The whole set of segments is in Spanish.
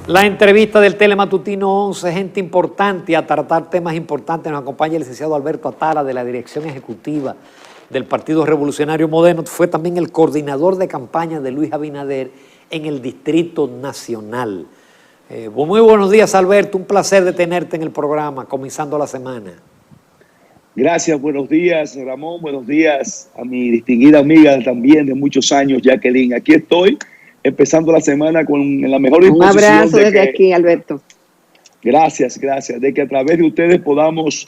La entrevista del Telematutino 11, gente importante, a tratar temas importantes. Nos acompaña el licenciado Alberto Atala, de la Dirección Ejecutiva del Partido Revolucionario Moderno. Fue también el coordinador de campaña de Luis Abinader en el Distrito Nacional. Muy buenos días, Alberto. Un placer de tenerte en el programa, comenzando la semana. Gracias, buenos días, Ramón. Buenos días a mi distinguida amiga también de muchos años, Jacqueline. Aquí estoy, empezando la semana con la mejor disposición. Un abrazo desde aquí, Alberto. Gracias, de que a través de ustedes podamos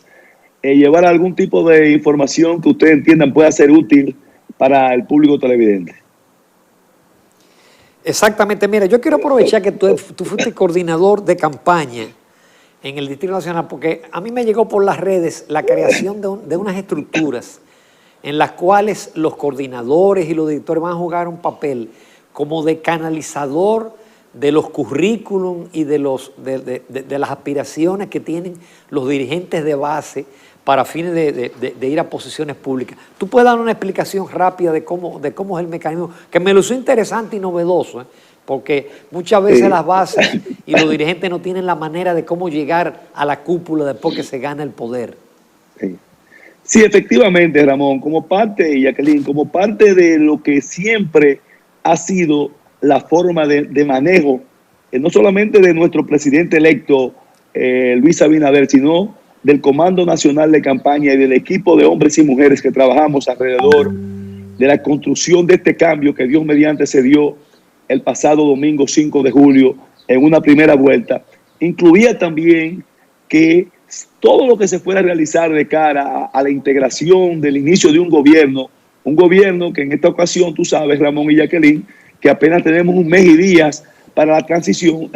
llevar algún tipo de información que ustedes entiendan pueda ser útil para el público televidente. Exactamente. Mira, yo quiero aprovechar que tú fuiste coordinador de campaña en el Distrito Nacional, porque a mí me llegó por las redes la creación de unas estructuras en las cuales los coordinadores y los directores van a jugar un papel como de canalizador de los currículum y de las aspiraciones que tienen los dirigentes de base para fines de ir a posiciones públicas. ¿Tú puedes dar una explicación rápida de cómo es el mecanismo? Que me lo hizo interesante y novedoso, porque muchas veces las bases y los dirigentes no tienen la manera de cómo llegar a la cúpula después que se gana el poder. Sí, efectivamente, Ramón, como parte, Jacqueline, como parte de lo que siempre ha sido la forma de manejo, no solamente de nuestro presidente electo, Luis Abinader, sino del Comando Nacional de Campaña y del equipo de hombres y mujeres que trabajamos alrededor de la construcción de este cambio que Dios mediante se dio el pasado domingo 5 de julio en una primera vuelta. Incluía también que todo lo que se fuera a realizar de cara a la integración del inicio de un gobierno que en esta ocasión, tú sabes, Ramón y Jacqueline, que apenas tenemos un mes y días para la transición,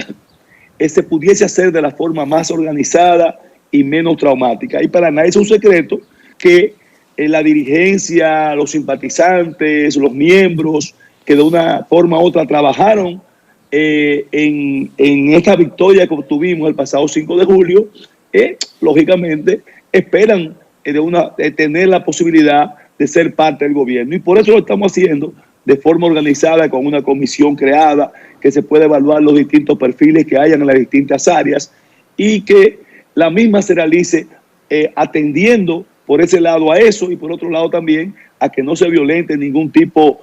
se pudiese hacer de la forma más organizada y menos traumática. Y para nadie es un secreto que la dirigencia, los simpatizantes, los miembros que de una forma u otra trabajaron en esta victoria que obtuvimos el pasado 5 de julio, lógicamente esperan de tener la posibilidad de ser parte del gobierno. Y por eso lo estamos haciendo de forma organizada, con una comisión creada que se puede evaluar los distintos perfiles que hayan en las distintas áreas y que la misma se realice atendiendo por ese lado a eso y por otro lado también a que no se violente ningún tipo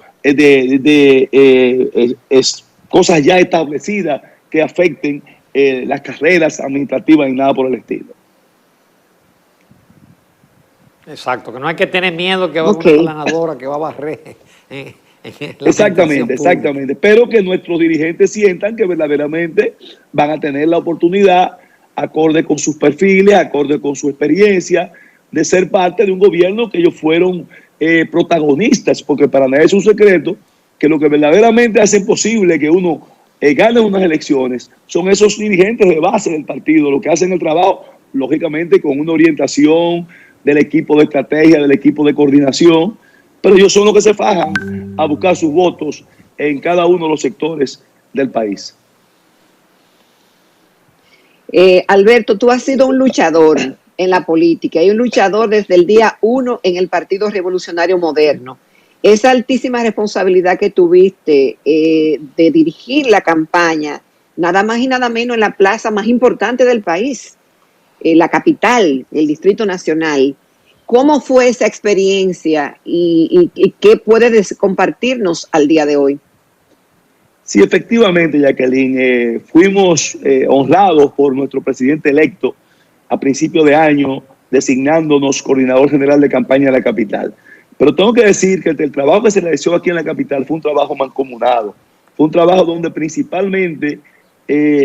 cosas ya establecidas que afecten las carreras administrativas y nada por el estilo. Exacto, que no hay que tener miedo que va a haber una planadora que va a barrer. Exactamente. Pero que nuestros dirigentes sientan que verdaderamente van a tener la oportunidad, acorde con sus perfiles, acorde con su experiencia, de ser parte de un gobierno que ellos fueron protagonistas, porque para nadie es un secreto que lo que verdaderamente hace posible que uno gane unas elecciones son esos dirigentes de base del partido, los que hacen el trabajo, lógicamente con una orientación del equipo de estrategia, del equipo de coordinación, pero ellos son los que se fajan a buscar sus votos en cada uno de los sectores del país. Alberto, tú has sido un luchador en la política y un luchador desde el día 1 en el Partido Revolucionario Moderno. Esa altísima responsabilidad que tuviste de dirigir la campaña, nada más y nada menos en la plaza más importante del país, la capital, el Distrito Nacional. ¿Cómo fue esa experiencia y qué puedes compartirnos al día de hoy? Sí, efectivamente, Jacqueline, fuimos honrados por nuestro presidente electo a principio de año, designándonos coordinador general de campaña de la capital. Pero tengo que decir que el trabajo que se realizó aquí en la capital fue un trabajo mancomunado. Fue un trabajo donde principalmente,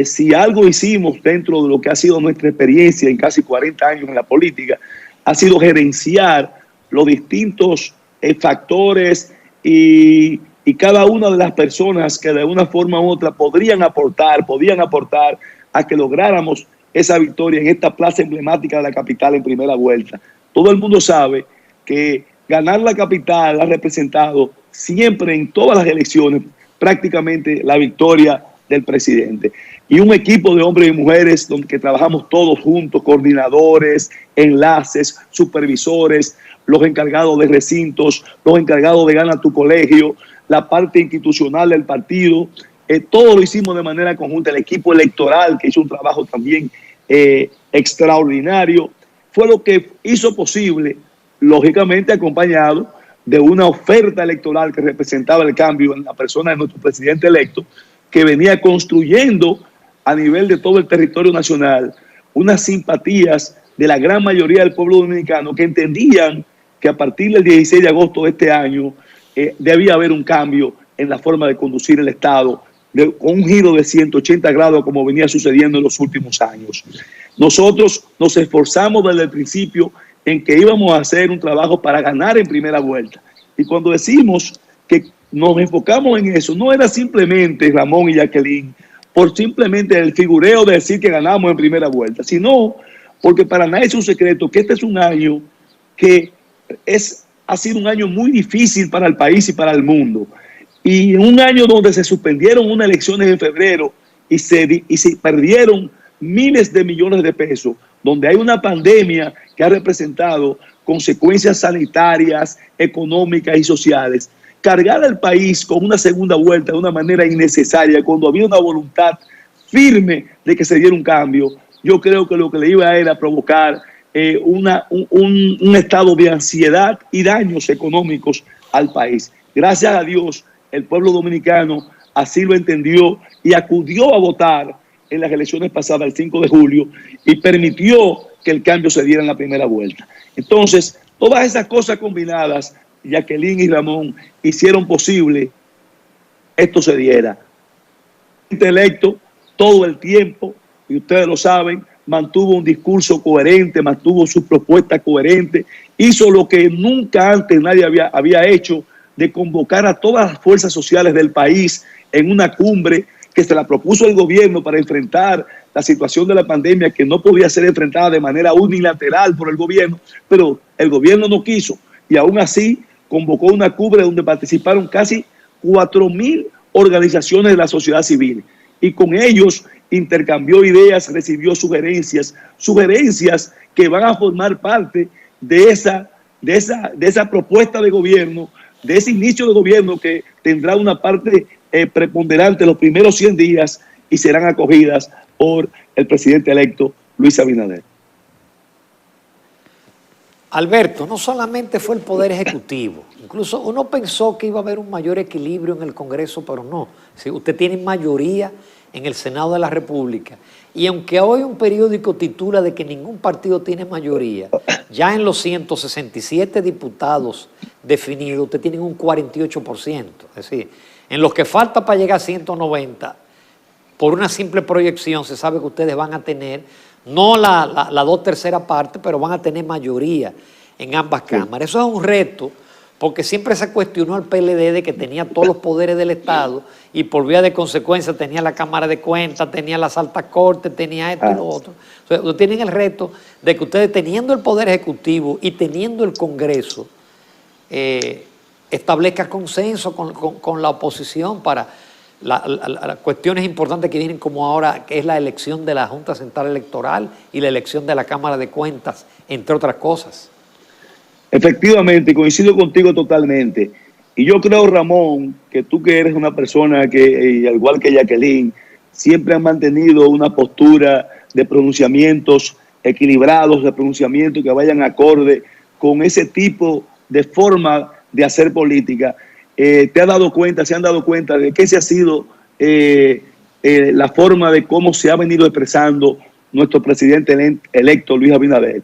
si algo hicimos dentro de lo que ha sido nuestra experiencia en casi 40 años en la política, ha sido gerenciar los distintos factores y cada una de las personas que de una forma u otra podían aportar a que lográramos esa victoria en esta plaza emblemática de la capital en primera vuelta. Todo el mundo sabe que ganar la capital ha representado siempre en todas las elecciones prácticamente la victoria del presidente. Y un equipo de hombres y mujeres donde trabajamos todos juntos, coordinadores, enlaces, supervisores, los encargados de recintos, los encargados de Gana tu Colegio, la parte institucional del partido, todo lo hicimos de manera conjunta. El equipo electoral, que hizo un trabajo también extraordinario, fue lo que hizo posible, lógicamente acompañado de una oferta electoral que representaba el cambio en la persona de nuestro presidente electo, que venía construyendo a nivel de todo el territorio nacional unas simpatías de la gran mayoría del pueblo dominicano, que entendían que a partir del 16 de agosto de este año debía haber un cambio en la forma de conducir el Estado, con un giro de 180 grados como venía sucediendo en los últimos años. Nosotros nos esforzamos desde el principio en que íbamos a hacer un trabajo para ganar en primera vuelta. Y cuando decimos que nos enfocamos en eso, no era simplemente, Ramón y Jacqueline, por simplemente el figureo de decir que ganamos en primera vuelta, sino porque para nadie es un secreto que este es un año que ha sido un año muy difícil para el país y para el mundo. Y un año donde se suspendieron unas elecciones en febrero y se perdieron miles de millones de pesos, donde hay una pandemia que ha representado consecuencias sanitarias, económicas y sociales. Cargar al país con una segunda vuelta de una manera innecesaria, cuando había una voluntad firme de que se diera un cambio, yo creo que lo que le iba era provocar un estado de ansiedad y daños económicos al país. Gracias a Dios, el pueblo dominicano así lo entendió y acudió a votar en las elecciones pasadas, el 5 de julio, y permitió que el cambio se diera en la primera vuelta. Entonces, todas esas cosas combinadas, Jacqueline y Ramón, hicieron posible esto se diera. El electo todo el tiempo, y ustedes lo saben, mantuvo un discurso coherente, mantuvo sus propuestas coherentes, hizo lo que nunca antes nadie había hecho, de convocar a todas las fuerzas sociales del país en una cumbre que se la propuso el gobierno para enfrentar la situación de la pandemia, que no podía ser enfrentada de manera unilateral por el gobierno, pero el gobierno no quiso, y aún así convocó una cumbre donde participaron casi 4.000 organizaciones de la sociedad civil, y con ellos intercambió ideas, recibió sugerencias que van a formar parte de esa propuesta de gobierno, de ese inicio de gobierno que tendrá una parte preponderante los primeros 100 días y serán acogidas por el presidente electo Luis Abinader. Alberto, no solamente fue el Poder Ejecutivo, incluso uno pensó que iba a haber un mayor equilibrio en el Congreso, pero no. Si usted tiene mayoría en el Senado de la República, y aunque hoy un periódico titula de que ningún partido tiene mayoría, ya en los 167 diputados definidos, usted tiene un 48%. Es decir, en los que falta para llegar a 190, por una simple proyección, se sabe que ustedes van a tener, no la 2/3 parte, pero van a tener mayoría en ambas cámaras. Eso es un reto, porque siempre se cuestionó al PLD de que tenía todos los poderes del Estado y por vía de consecuencia tenía la Cámara de Cuentas, tenía las altas cortes, tenía esto y lo otro. O sea, tienen el reto de que ustedes, teniendo el Poder Ejecutivo y teniendo el Congreso, establezcan consenso con la oposición para las cuestiones importantes que vienen, como ahora, que es la elección de la Junta Central Electoral y la elección de la Cámara de Cuentas, entre otras cosas. Efectivamente, coincido contigo totalmente. Y yo creo, Ramón, que tú, que eres una persona que, al igual que Jacqueline, siempre han mantenido una postura de pronunciamientos equilibrados, de pronunciamientos que vayan acorde con ese tipo de forma de hacer política. Se han dado cuenta de que esa ha sido la forma de cómo se ha venido expresando nuestro presidente electo, Luis Abinader.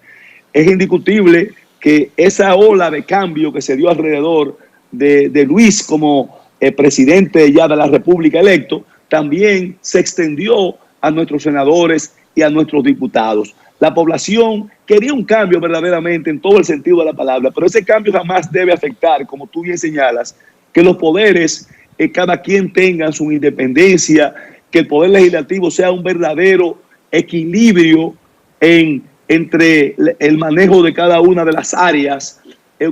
Es indiscutible que esa ola de cambio que se dio alrededor de Luis como presidente ya de la República electo, también se extendió a nuestros senadores y a nuestros diputados. La población quería un cambio verdaderamente en todo el sentido de la palabra, pero ese cambio jamás debe afectar, como tú bien señalas, que los poderes, cada quien tenga su independencia, que el poder legislativo sea un verdadero equilibrio entre el manejo de cada una de las áreas,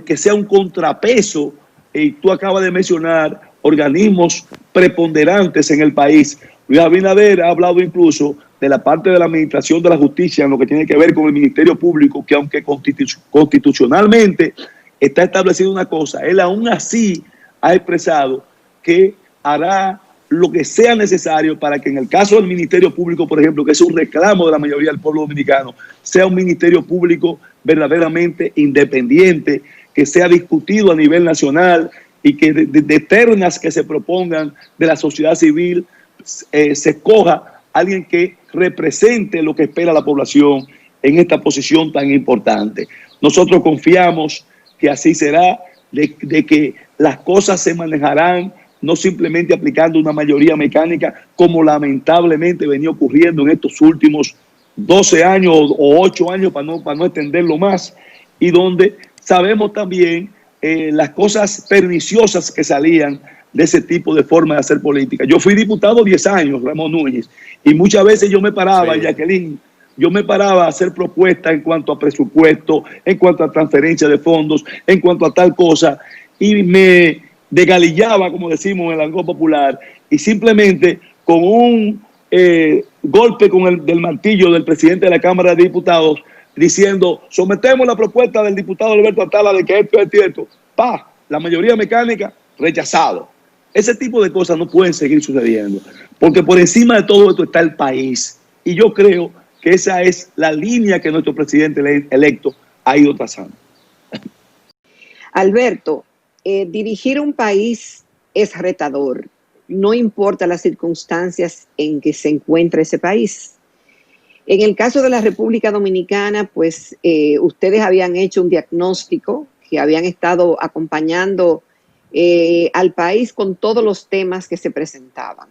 que sea un contrapeso. Y tú acabas de mencionar organismos preponderantes en el país. Luis Abinader ha hablado incluso de la parte de la administración de la justicia, en lo que tiene que ver con el Ministerio Público, que aunque constitucionalmente está establecido una cosa, él aún así ha expresado que hará lo que sea necesario para que en el caso del Ministerio Público, por ejemplo, que es un reclamo de la mayoría del pueblo dominicano, sea un Ministerio Público verdaderamente independiente, que sea discutido a nivel nacional y que de ternas que se propongan de la sociedad civil se escoja alguien que represente lo que espera la población en esta posición tan importante. Nosotros confiamos que así será, de que las cosas se manejarán no simplemente aplicando una mayoría mecánica, como lamentablemente venía ocurriendo en estos últimos 12 años o 8 años, para no extenderlo más, y donde sabemos también las cosas perniciosas que salían de ese tipo de forma de hacer política. Yo fui diputado 10 años, Ramón Núñez, y muchas veces yo me paraba, sí, Jacqueline, yo me paraba a hacer propuestas en cuanto a presupuesto, en cuanto a transferencia de fondos, en cuanto a tal cosa, y me desgalillaba, como decimos en el argot popular, y simplemente con un golpe del martillo del presidente de la Cámara de Diputados, diciendo, sometemos la propuesta del diputado Alberto Atala de que esto es cierto, la mayoría mecánica, rechazado. Ese tipo de cosas no pueden seguir sucediendo, porque por encima de todo esto está el país, y yo creo que esa es la línea que nuestro presidente electo ha ido trazando. Alberto, dirigir un país es retador, no importa las circunstancias en que se encuentra ese país. En el caso de la República Dominicana, pues ustedes habían hecho un diagnóstico, que habían estado acompañando al país con todos los temas que se presentaban.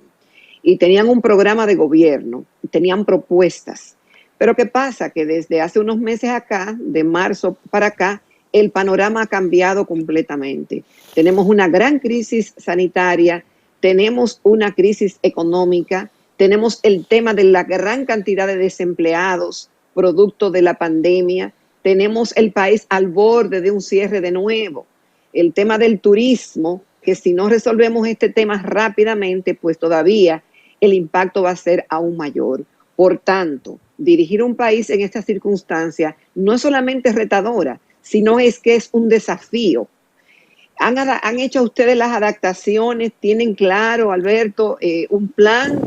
Y tenían un programa de gobierno, tenían propuestas. Pero ¿qué pasa? Que desde hace unos meses acá, de marzo para acá, el panorama ha cambiado completamente. Tenemos una gran crisis sanitaria, tenemos una crisis económica, tenemos el tema de la gran cantidad de desempleados producto de la pandemia, tenemos el país al borde de un cierre de nuevo, el tema del turismo, que si no resolvemos este tema rápidamente, pues todavía el impacto va a ser aún mayor. Por tanto, dirigir un país en esta circunstancia no es solamente retadora, sino es que es un desafío. ¿Han hecho ustedes las adaptaciones? ¿Tienen claro, Alberto, un plan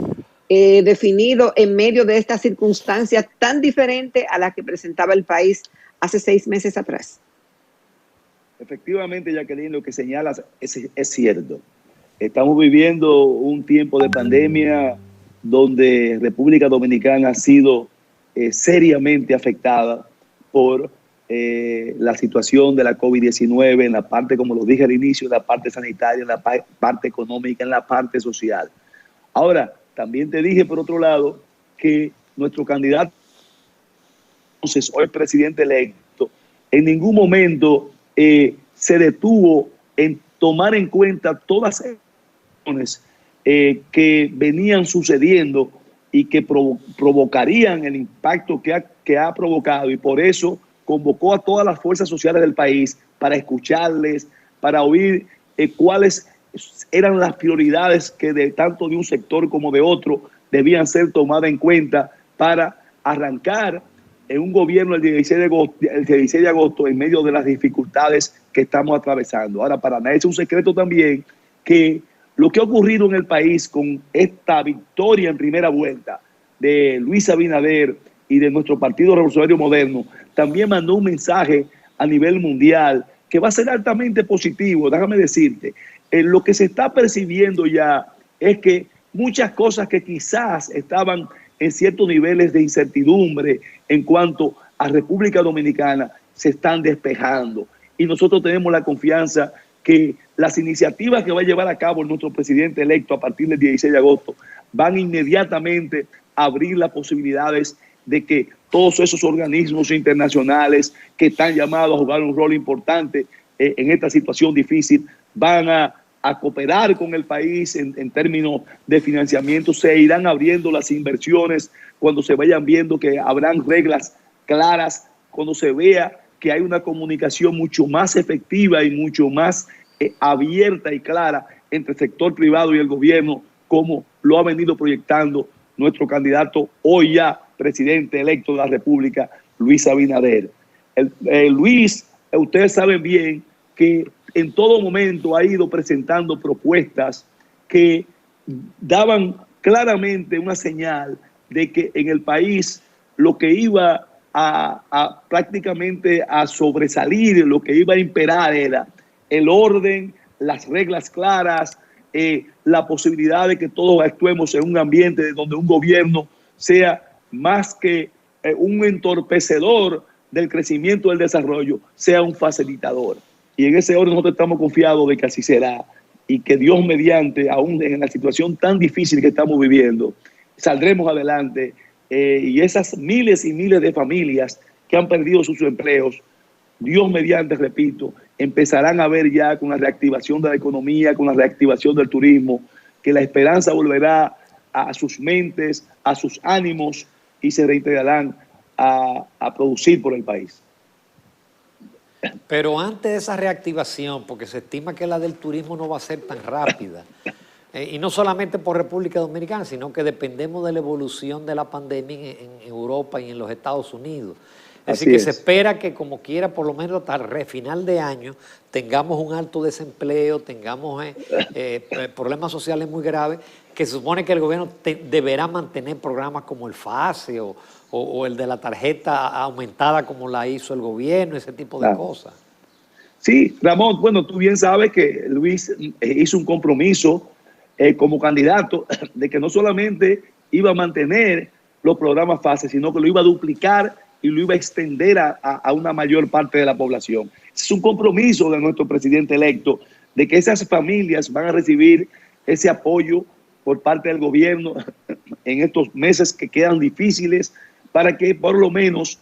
definido en medio de esta circunstancia tan diferente a la que presentaba el país hace 6 meses atrás? Efectivamente, Jacqueline, lo que señalas es cierto. Estamos viviendo un tiempo de pandemia donde República Dominicana ha sido seriamente afectada por la situación de la COVID-19 en la parte, como lo dije al inicio, en la parte sanitaria, en la parte económica, en la parte social. Ahora, también te dije, por otro lado, que nuestro candidato, entonces, hoy presidente electo, en ningún momento se detuvo en tomar en cuenta todas las acciones que venían sucediendo y que provocarían el impacto que ha provocado, y por eso convocó a todas las fuerzas sociales del país para escucharles, para oír cuáles eran las prioridades que tanto de un sector como de otro debían ser tomadas en cuenta para arrancar en un gobierno el 16 de agosto en medio de las dificultades que estamos atravesando. Ahora, para nadie es un secreto también que lo que ha ocurrido en el país con esta victoria en primera vuelta de Luis Abinader y de nuestro Partido Revolucionario Moderno también mandó un mensaje a nivel mundial que va a ser altamente positivo. Déjame decirte, lo que se está percibiendo ya es que muchas cosas que quizás estaban en ciertos niveles de incertidumbre en cuanto a República Dominicana se están despejando. Y nosotros tenemos la confianza que las iniciativas que va a llevar a cabo nuestro presidente electo a partir del 16 de agosto van inmediatamente a abrir las posibilidades de que todos esos organismos internacionales que están llamados a jugar un rol importante en esta situación difícil van a cooperar con el país en términos de financiamiento. Se irán abriendo las inversiones cuando se vayan viendo que habrán reglas claras, cuando se vea que hay una comunicación mucho más efectiva y mucho más abierta y clara entre el sector privado y el gobierno, como lo ha venido proyectando nuestro candidato hoy ya presidente electo de la República, Luis Abinader. Luis, ustedes saben bien que en todo momento ha ido presentando propuestas que daban claramente una señal de que en el país lo que iba a prácticamente a sobresalir, lo que iba a imperar era el orden, las reglas claras, la posibilidad de que todos actuemos en un ambiente donde un gobierno sea más que un entorpecedor del crecimiento del desarrollo, sea un facilitador. Y en ese orden nosotros estamos confiados de que así será y que Dios mediante, aún en la situación tan difícil que estamos viviendo, saldremos adelante y esas miles y miles de familias que han perdido sus empleos, Dios mediante, repito, empezarán a ver ya con la reactivación de la economía, con la reactivación del turismo, que la esperanza volverá a sus mentes, a sus ánimos y se reintegrarán a producir por el país. Pero antes de esa reactivación, porque se estima que la del turismo no va a ser tan rápida, y no solamente por República Dominicana, sino que dependemos de la evolución de la pandemia en Europa y en los Estados Unidos. Es decir, que se espera que como quiera, por lo menos hasta final de año, tengamos un alto desempleo, tengamos problemas sociales muy graves, que se supone que el gobierno deberá mantener programas como el FASE o el de la tarjeta aumentada como la hizo el gobierno, ese tipo de cosas. Sí, Ramón, bueno, tú bien sabes que Luis hizo un compromiso como candidato de que no solamente iba a mantener los programas FASE, sino que lo iba a duplicar y lo iba a extender a una mayor parte de la población. Es un compromiso de nuestro presidente electo de que esas familias van a recibir ese apoyo por parte del gobierno en estos meses que quedan difíciles para que por lo menos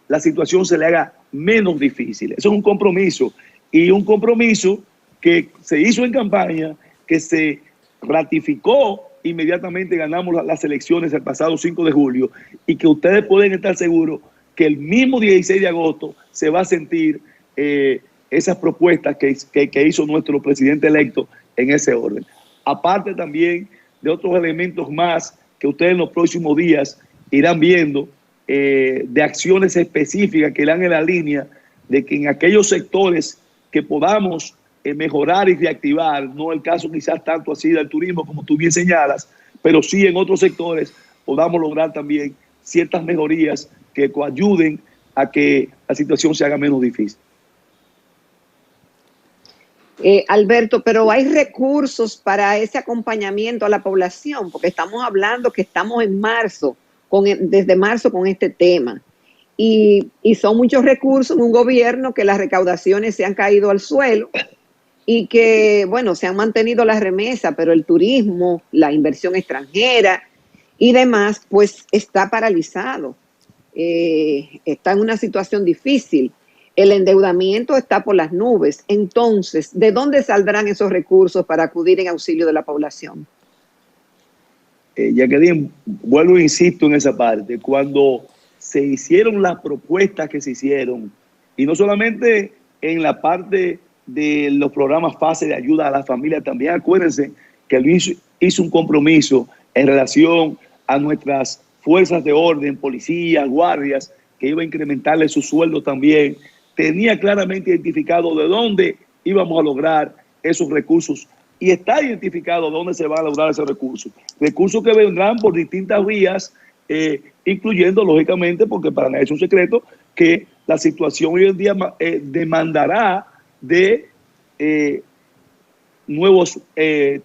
la situación se le haga menos difícil. Eso es un compromiso y un compromiso que se hizo en campaña, que se ratificó inmediatamente ganamos las elecciones el pasado 5 de julio y que ustedes pueden estar seguros que el mismo 16 de agosto se va a sentir esas propuestas que hizo nuestro presidente electo en ese orden. Aparte también de otros elementos más que ustedes en los próximos días irán viendo de acciones específicas que irán en la línea de que en aquellos sectores que podamos mejorar y reactivar, no el caso quizás tanto así del turismo como tú bien señalas, pero sí en otros sectores podamos lograr también ciertas mejorías que coayuden a que la situación se haga menos difícil. Alberto, pero hay recursos para ese acompañamiento a la población, porque estamos hablando que estamos en marzo, desde marzo con este tema, y son muchos recursos en un gobierno que las recaudaciones se han caído al suelo, y que, bueno, se han mantenido las remesas, pero el turismo, la inversión extranjera y demás, pues está paralizado. Está en una situación difícil. El endeudamiento está por las nubes. Entonces, ¿de dónde saldrán esos recursos para acudir en auxilio de la población? Jacqueline, vuelvo e insisto en esa parte. Cuando se hicieron las propuestas que se hicieron, y no solamente en la parte de los programas FASE de ayuda a la familia, también acuérdense que Luis hizo un compromiso en relación a nuestras fuerzas de orden, policías, guardias, que iba a incrementarle su sueldo también. Tenía claramente identificado de dónde íbamos a lograr esos recursos y está identificado dónde se van a lograr esos recursos. Recursos que vendrán por distintas vías, incluyendo, lógicamente, porque para nadie es un secreto, que la situación hoy en día demandará de nuevos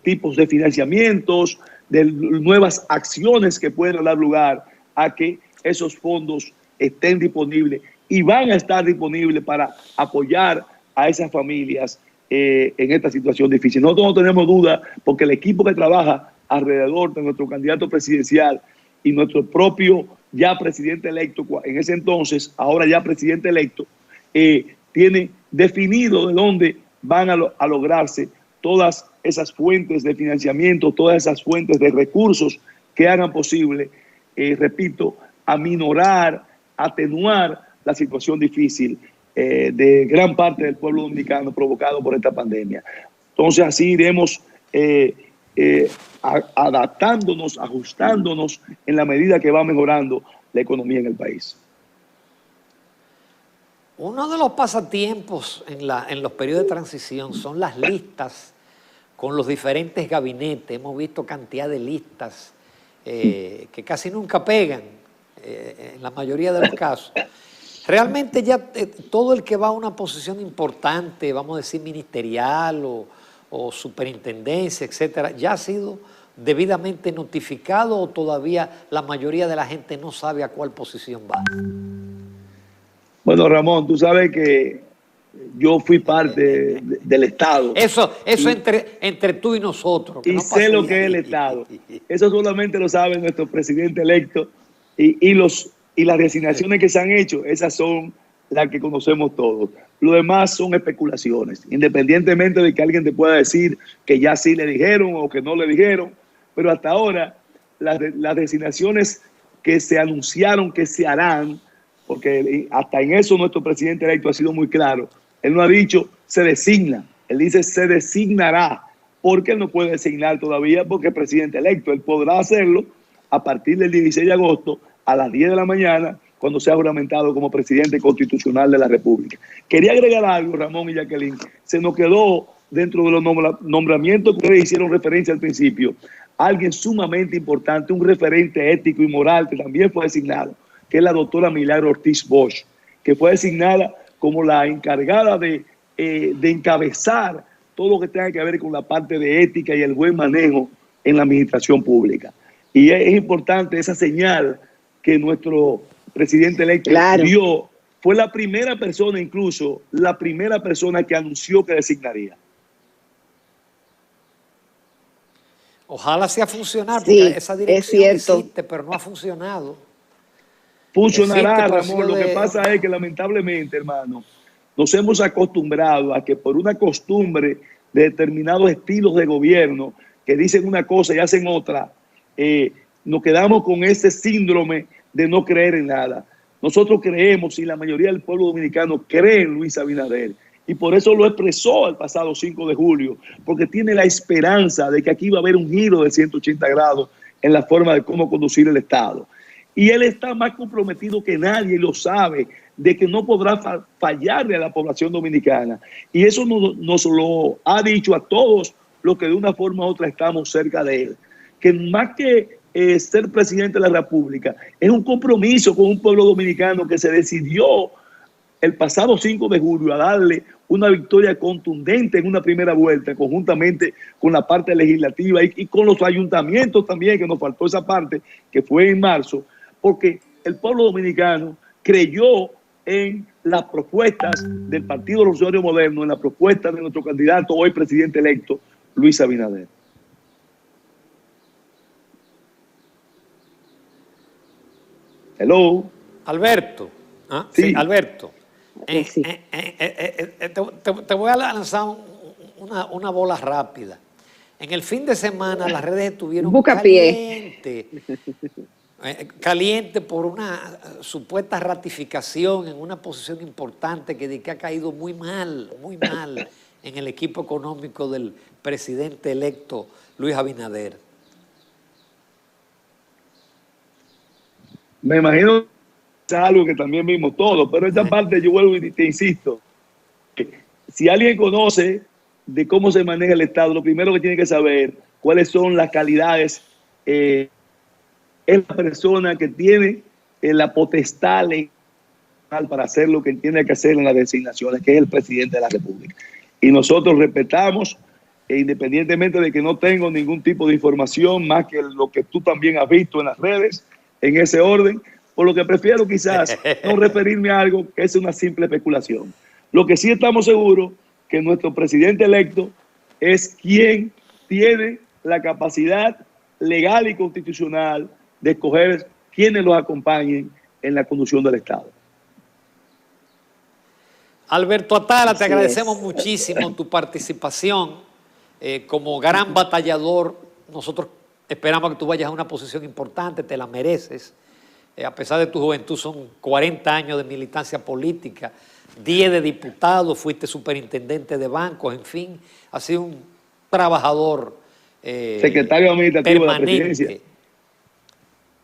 tipos de financiamientos, de nuevas acciones que puedan dar lugar a que esos fondos estén disponibles y van a estar disponibles para apoyar a esas familias en esta situación difícil. Nosotros no tenemos duda porque el equipo que trabaja alrededor de nuestro candidato presidencial y nuestro propio ya presidente electo, en ese entonces, ahora ya presidente electo, tiene definido de dónde van a lograrse todas esas fuentes de financiamiento, todas esas fuentes de recursos que hagan posible, repito, aminorar, atenuar la situación difícil de gran parte del pueblo dominicano provocado por esta pandemia. Entonces así iremos adaptándonos, ajustándonos en la medida que va mejorando la economía en el país. Uno de los pasatiempos en los periodos de transición son las listas con los diferentes gabinetes. Hemos visto cantidad de listas que casi nunca pegan, en la mayoría de los casos. Realmente ya todo el que va a una posición importante, vamos a decir ministerial o superintendencia, etcétera, ya ha sido debidamente notificado, o todavía la mayoría de la gente no sabe a cuál posición va. Bueno, Ramón, tú sabes que yo fui parte del Estado. Eso entre tú y nosotros. Y no sé lo que es el Estado. Eso solamente lo sabe nuestro presidente electo y las designaciones que se han hecho, esas son las que conocemos todos. Lo demás son especulaciones, independientemente de que alguien te pueda decir que ya sí le dijeron o que no le dijeron, pero hasta ahora las designaciones que se anunciaron que se harán, porque hasta en eso nuestro presidente electo ha sido muy claro. Él no ha dicho se designa, él dice se designará, porque él no puede designar todavía porque es presidente electo. Él podrá hacerlo a partir del 16 de agosto a las 10 de la mañana, cuando sea juramentado como presidente constitucional de la República. Quería agregar algo, Ramón y Jacqueline. Se nos quedó dentro de los nombramientos que ustedes hicieron referencia al principio, alguien sumamente importante, un referente ético y moral que también fue designado, que es la doctora Milagro Ortiz Bosch, que fue designada como la encargada de encabezar todo lo que tenga que ver con la parte de ética y el buen manejo en la administración pública. Y es importante esa señal que nuestro presidente electo dio. Fue la primera persona, incluso la primera persona que anunció que designaría. Ojalá sea funcionar, porque esa dirección existe, pero no ha funcionado. Funcionará, Ramón. Lo que pasa es que lamentablemente, hermano, nos hemos acostumbrado a que por una costumbre de determinados estilos de gobierno que dicen una cosa y hacen otra, nos quedamos con ese síndrome de no creer en nada. Nosotros creemos, y la mayoría del pueblo dominicano cree en Luis Abinader, y por eso lo expresó el pasado 5 de julio, porque tiene la esperanza de que aquí va a haber un giro de 180 grados en la forma de cómo conducir el Estado. Y él está más comprometido que nadie, y lo sabe, de que no podrá fallarle a la población dominicana. Y eso nos lo ha dicho a todos los que de una forma u otra estamos cerca de él. Que más que ser presidente de la República, es un compromiso con un pueblo dominicano que se decidió el pasado 5 de julio a darle una victoria contundente en una primera vuelta, conjuntamente con la parte legislativa y con los ayuntamientos también, que nos faltó esa parte, que fue en marzo, porque el pueblo dominicano creyó en las propuestas del Partido Revolucionario Moderno, en la propuesta de nuestro candidato, hoy presidente electo, Luis Abinader. Hello. Alberto. ¿Ah? Sí. Sí, Alberto. Sí. Te voy a lanzar una bola rápida. En el fin de semana las redes estuvieron caliente por una supuesta ratificación en una posición importante que ha caído muy mal en el equipo económico del presidente electo Luis Abinader. Me imagino que es algo que también vimos todos, pero esta parte yo vuelvo y te insisto. Si alguien conoce de cómo se maneja el Estado, lo primero que tiene que saber cuáles son las calidades. Es la persona que tiene la potestad legal para hacer lo que tiene que hacer en las designaciones, que es el presidente de la República. Y nosotros respetamos, independientemente de que no tengo ningún tipo de información más que lo que tú también has visto en las redes, en ese orden, por lo que prefiero quizás no referirme a algo que es una simple especulación. Lo que sí estamos seguros que nuestro presidente electo es quien tiene la capacidad legal y constitucional de escoger quienes los acompañen en la conducción del Estado. Alberto Atala, te agradecemos muchísimo tu participación como gran batallador. Nosotros esperamos que tú vayas a una posición importante, te la mereces. A pesar de tu juventud, son 40 años de militancia política, 10 de diputado, fuiste superintendente de bancos, en fin, has sido un trabajador secretario administrativo permanente. De la presidencia.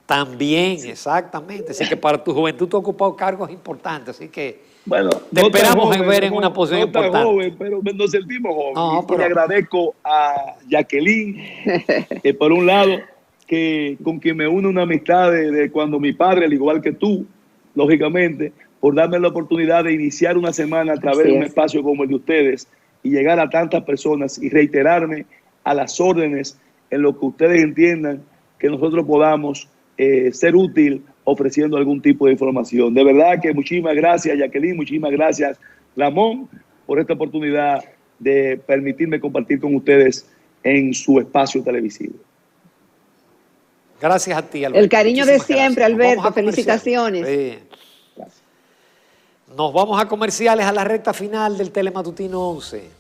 También, exactamente. Así que para tu juventud tú has ocupado cargos importantes, así que bueno, Te no tan esperamos joven, ver en Ramón, una posición no tan importante. joven, pero nos sentimos jóvenes. No, Y pero- le agradezco a Jacqueline, por un lado, que con quien me une una amistad de cuando mi padre, al igual que tú, lógicamente, por darme la oportunidad de iniciar una semana a través Así de un es. espacio como el de ustedes y llegar a tantas personas y reiterarme a las órdenes en lo que ustedes entiendan que nosotros podamos ser útil ofreciendo algún tipo de información. De verdad que muchísimas gracias, Jacqueline, muchísimas gracias, Ramón, por esta oportunidad de permitirme compartir con ustedes en su espacio televisivo. Gracias a ti, Alberto. El cariño de Muchísimas siempre, gracias. Nos vamos Alberto. a comerciales. Felicitaciones. Sí. Gracias. Nos vamos a comerciales a la recta final del Telematutino 11.